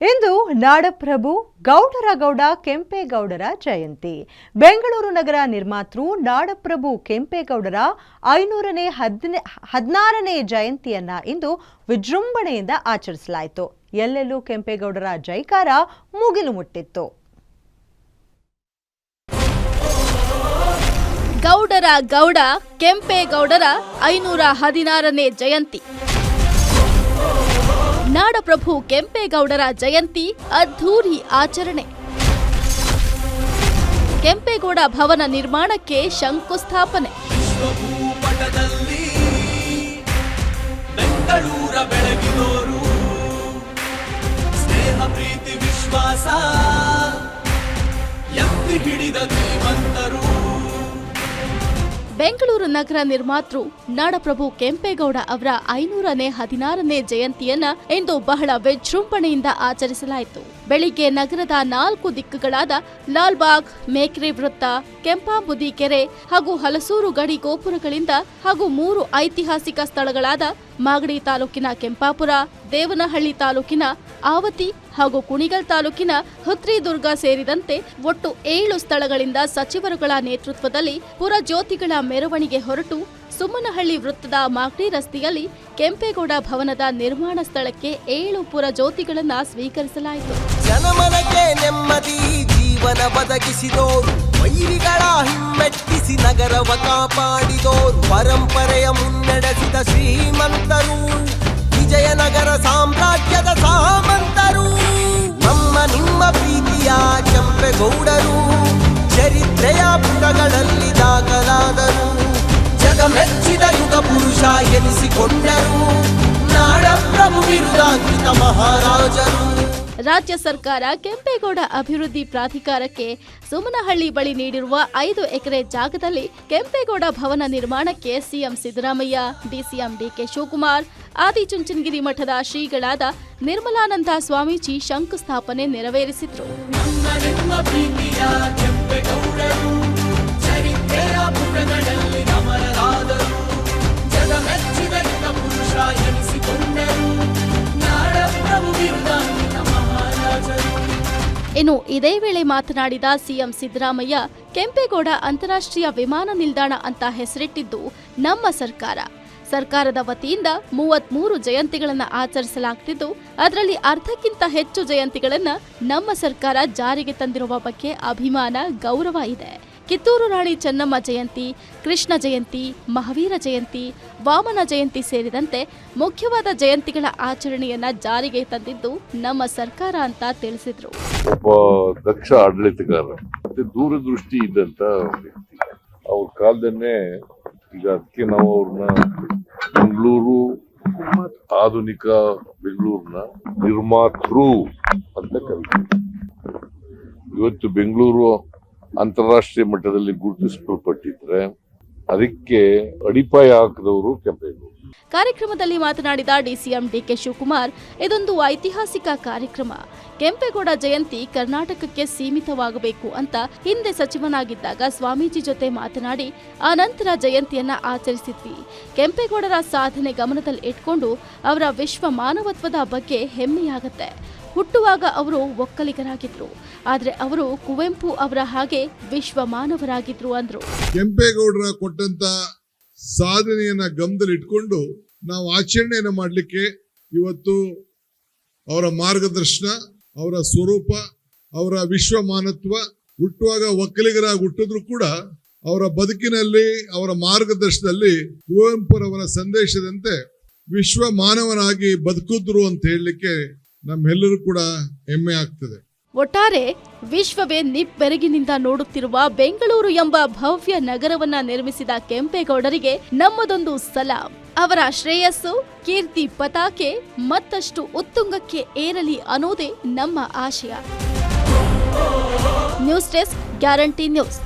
ಇಂದು ನಾಡಪ್ರಭು ಗೌಡರ ಕೆಂಪೇಗೌಡರ ಜಯಂತಿ. ಬೆಂಗಳೂರು ನಗರ ನಿರ್ಮಾತೃ ನಾಡಪ್ರಭು ಕೆಂಪೇಗೌಡರ 516ನೇ ಜಯಂತಿಯನ್ನ ಇಂದು ವಿಜೃಂಭಣೆಯಿಂದ ಆಚರಿಸಲಾಯಿತು. ಎಲ್ಲೆಲ್ಲೂ ಕೆಂಪೇಗೌಡರ ಜೈಕಾರ ಮುಗಿಲು ಮುಟ್ಟಿತ್ತು. ಗೌಡ ಕೆಂಪೇಗೌಡರ 516ನೇ ಜಯಂತಿ. ನಾಡಪ್ರಭು ಕೆಂಪೇಗೌಡರ ಜಯಂತಿ ಅದ್ಧೂರಿ ಆಚರಣೆ. ಕೆಂಪೇಗೌಡ ಭವನ ನಿರ್ಮಾಣಕ್ಕೆ ಶಂಕುಸ್ಥಾಪನೆ. ಬೆಂಗಳೂರ ಬೆಳಗಿದೋರು ಸ್ನೇಹ ಪ್ರೀತಿ ವಿಶ್ವಾಸ ಎತ್ತಿ ಹಿಡಿದ ಧೀಮಂತರು. ಬೆಂಗಳೂರು ನಗರ ನಿರ್ಮಾತೃ ನಾಡಪ್ರಭು ಕೆಂಪೇಗೌಡ ಅವರ 516ನೇ ಜಯಂತಿಯನ್ನ ಇಂದು ಬಹಳ ವಿಜೃಂಭಣೆಯಿಂದ ಆಚರಿಸಲಾಯಿತು. ಬೆಳಿಗ್ಗೆ ನಗರದ 4 ದಿಕ್ಕುಗಳಾದ ಲಾಲ್ಬಾಗ್, ಮೇಕ್ರಿ ವೃತ್ತ, ಕೆಂಪಾಂಬುದಿ ಕೆರೆ ಹಾಗೂ ಹಲಸೂರು ಗಡಿ ಗೋಪುರಗಳಿಂದ ಹಾಗೂ 3 ಐತಿಹಾಸಿಕ ಸ್ಥಳಗಳಾದ ಮಾಗಡಿ ತಾಲೂಕಿನ ಕೆಂಪಾಪುರ, ದೇವನಹಳ್ಳಿ ತಾಲೂಕಿನ ಆವತಿ ಹಾಗೂ ಕುಣಿಗಲ್ ತಾಲೂಕಿನ ಹುತ್ರಿದುರ್ಗ ಸೇರಿದಂತೆ ಒಟ್ಟು 7 ಸ್ಥಳಗಳಿಂದ ಸಚಿವರುಗಳ ನೇತೃತ್ವದಲ್ಲಿ ಪುರಜ್ಯೋತಿಗಳ ಮೆರವಣಿಗೆ ಹೊರಟು ಸುಮ್ಮನಹಳ್ಳಿ ವೃತ್ತದ ಮಾಗಡಿ ರಸ್ತೆಯಲ್ಲಿ ಕೆಂಪೇಗೌಡ ಭವನದ ನಿರ್ಮಾಣ ಸ್ಥಳಕ್ಕೆ 7 ಪುರಜ್ಯೋತಿಗಳನ್ನು ಸ್ವೀಕರಿಸಲಾಯಿತು. ಜನಮನಕ್ಕೆ ನೆಮ್ಮದಿ ಜೀವನ ಬದಗಿಸಿದೋರು, ವೈರಿಗಳ ಹಿಮ್ಮೆಟ್ಟಿಸಿ ನಗರವ ಕಾಪಾಡಿದೋರು, ಪರಂಪರೆಯ ಮುನ್ನಡೆಸಿದ ಶ್ರೀಮಂತರು, ವಿಜಯನಗರ ಸಾಮ್ರಾಜ್ಯದ ಸಾಮಂತರು, ನಮ್ಮ ನಿಮ್ಮ ಪ್ರೀತಿಯ ಕೆಂಪೇಗೌಡರು, ಚರಿತ್ರೆಯ ಪುಟಗಳಲ್ಲಿ ದಾಖಲಾದರು, ಜಗಮೆಚ್ಚಿದ ಯುಗ ಪುರುಷ ಎನಿಸಿಕೊಂಡರು, ನಾಡಪ್ರಭು ಬಿರುದಾಂಕಿತ ಮಹಾರಾಜರು. ರಾಜ್ಯ ಸರ್ಕಾರ ಕೆಂಪೇಗೌಡ ಅಭಿವೃದ್ಧಿ ಪ್ರಾಧಿಕಾರಕ್ಕೆ ಸುಮನಹಳ್ಳಿ ಬಳಿ ನೀಡಿರುವ 5 ಎಕರೆ ಜಾಗದಲ್ಲಿ ಕೆಂಪೇಗೌಡ ಭವನ ನಿರ್ಮಾಣಕ್ಕೆ CM Siddaramaiah, DCM D K Shivakumar, Adichunchanagiri ಮಠದ ಶ್ರೀಗಳಾದ ನಿರ್ಮಲಾನಂದ ಸ್ವಾಮೀಜಿ ಶಂಕುಸ್ಥಾಪನೆ ನೆರವೇರಿಸಿದ್ರು. ಇನ್ನು ಇದೇ ವೇಳೆ ಮಾತನಾಡಿದ ಸಿಎಂ ಸಿದ್ದರಾಮಯ್ಯ, ಕೆಂಪೇಗೌಡ ಅಂತಾರಾಷ್ಟ್ರೀಯ ವಿಮಾನ ನಿಲ್ದಾಣ ಅಂತ ಹೆಸರಿಟ್ಟಿದ್ದು ನಮ್ಮ ಸರ್ಕಾರದ ವತಿಯಿಂದ 33 ಜಯಂತಿಗಳನ್ನು ಆಚರಿಸಲಾಗುತ್ತಿದ್ದು ಅದರಲ್ಲಿ ಅರ್ಧಕ್ಕಿಂತ ಹೆಚ್ಚು ಜಯಂತಿಗಳನ್ನು ನಮ್ಮ ಸರ್ಕಾರ ಜಾರಿಗೆ ತಂದಿರುವ ಬಗ್ಗೆ ಅಭಿಮಾನ, ಗೌರವ ಇದೆ. ಕಿತ್ತೂರು ರಾಣಿ ಚೆನ್ನಮ್ಮ ಜಯಂತಿ, ಕೃಷ್ಣ ಜಯಂತಿ, ಮಹಾವೀರ ಜಯಂತಿ, ವಾಮನ ಜಯಂತಿ ಸೇರಿದಂತೆ ಮುಖ್ಯವಾದ ಜಯಂತಿಗಳ ಆಚರಣೆಯನ್ನ ಜಾರಿಗೆ ತಂದಿದ್ದು ನಮ್ಮ ಸರ್ಕಾರ ಅಂತ ತಿಳಿಸಿದ್ರು. ಒಬ್ಬ ದಕ್ಷ ಆಡಳಿತಗಾರ ಮತ್ತೆ ದೂರದೃಷ್ಟಿ ಇದ್ದಂತ ವ್ಯಕ್ತಿ. ಅವ್ರ ಕಾಲದನ್ನೇ ಈಗ ಅದಕ್ಕೆ ನಾವು ಅವ್ರನ್ನ ಬೆಂಗಳೂರು, ಆಧುನಿಕ ಬೆಂಗಳೂರಿನ ನಿರ್ಮಾತೃ ಅಂತ ಕರೀತೀವಿ. ಇವತ್ತು ಬೆಂಗಳೂರು ಅಂತಾರಾಷ್ಟ್ರೀಯ ಮಟ್ಟದಲ್ಲಿ ಗುರುತಿಸಲ್ಪಟ್ಟಿದ್ರೆ ಅದಕ್ಕೆ ಅಡಿಪಾಯ ಹಾಕಿದವರು ಕೆಂಪೇಗೌಡ. ಕಾರ್ಯಕ್ರಮದಲ್ಲಿ ಮಾತನಾಡಿದ ಡಿಸಿಎಂ ಡಿಕೆ ಶಿವಕುಮಾರ್, ಇದೊಂದು ಐತಿಹಾಸಿಕ ಕಾರ್ಯಕ್ರಮ. ಕೆಂಪೇಗೌಡ ಜಯಂತಿ ಕರ್ನಾಟಕಕ್ಕೆ ಸೀಮಿತವಾಗಬೇಕು ಅಂತ ಹಿಂದೆ ಸಚಿವನಾಗಿದ್ದಾಗ ಸ್ವಾಮೀಜಿ ಜೊತೆ ಮಾತನಾಡಿ ಆ ನಂತರ ಜಯಂತಿಯನ್ನ ಆಚರಿಸಿದ್ವಿ. ಕೆಂಪೇಗೌಡರ ಸಾಧನೆ ಗಮನದಲ್ಲಿ ಇಟ್ಕೊಂಡು ಅವರ ವಿಶ್ವ ಮಾನವತ್ವದ ಬಗ್ಗೆ ಹೆಮ್ಮೆಯಾಗತ್ತೆ. ಹುಟ್ಟುವಾಗ ಅವರು ಒಕ್ಕಲಿಗರಾಗಿದ್ರು, ಆದ್ರೆ ಅವರು ಕುವೆಂಪು ಅವರ ಹಾಗೆ ವಿಶ್ವ ಮಾನವರಾಗಿದ್ರು ಅಂದ್ರು. ಕೆಂಪೇಗೌಡರ ಕೊಟ್ಟಂತ ಸಾಧನೆಯನ್ನ ಗಮನದಲ್ಲಿ ಇಟ್ಕೊಂಡು ನಾವು ಆಚರಣೆಯನ್ನ ಮಾಡಲಿಕ್ಕೆ ಇವತ್ತು ಅವರ ಮಾರ್ಗದರ್ಶನ, ಅವರ ಸ್ವರೂಪ, ಅವರ ವಿಶ್ವ ಮಾನತ್ವ, ಹುಟ್ಟುವಾಗ ಒಕ್ಕಲಿಗರಾಗಿ ಹುಟ್ಟಿದ್ರು ಕೂಡ ಅವರ ಬದುಕಿನಲ್ಲಿ, ಅವರ ಮಾರ್ಗದರ್ಶನದಲ್ಲಿ ಕುವೆಂಪುರವರ ಸಂದೇಶದಂತೆ ವಿಶ್ವ ಮಾನವನಾಗಿ ಬದುಕಿದ್ರು ಅಂತ ಹೇಳಲಿಕ್ಕೆ ನಮ್ಮೆಲ್ಲರೂ ಕೂಡ ಹೆಮ್ಮೆ ಆಗ್ತದೆ. ಒಟ್ಟಾರೆ ವಿಶ್ವವೇ ನಿಬ್ಬೆರಗಿನಿಂದ ನೋಡುತ್ತಿರುವ ಬೆಂಗಳೂರು ಎಂಬ ಭವ್ಯ ನಗರವನ್ನ ನಿರ್ಮಿಸಿದ ಕೆಂಪೇಗೌಡರಿಗೆ ನಮ್ಮದೊಂದು ಸಲಾಂ. ಅವರ ಶ್ರೇಯಸ್ಸು, ಕೀರ್ತಿ ಪತಾಕೆ ಮತ್ತಷ್ಟು ಉತ್ತುಂಗಕ್ಕೆ ಏರಲಿ ಅನ್ನೋದೇ ನಮ್ಮ ಆಶಯ. News desk, guarantee news.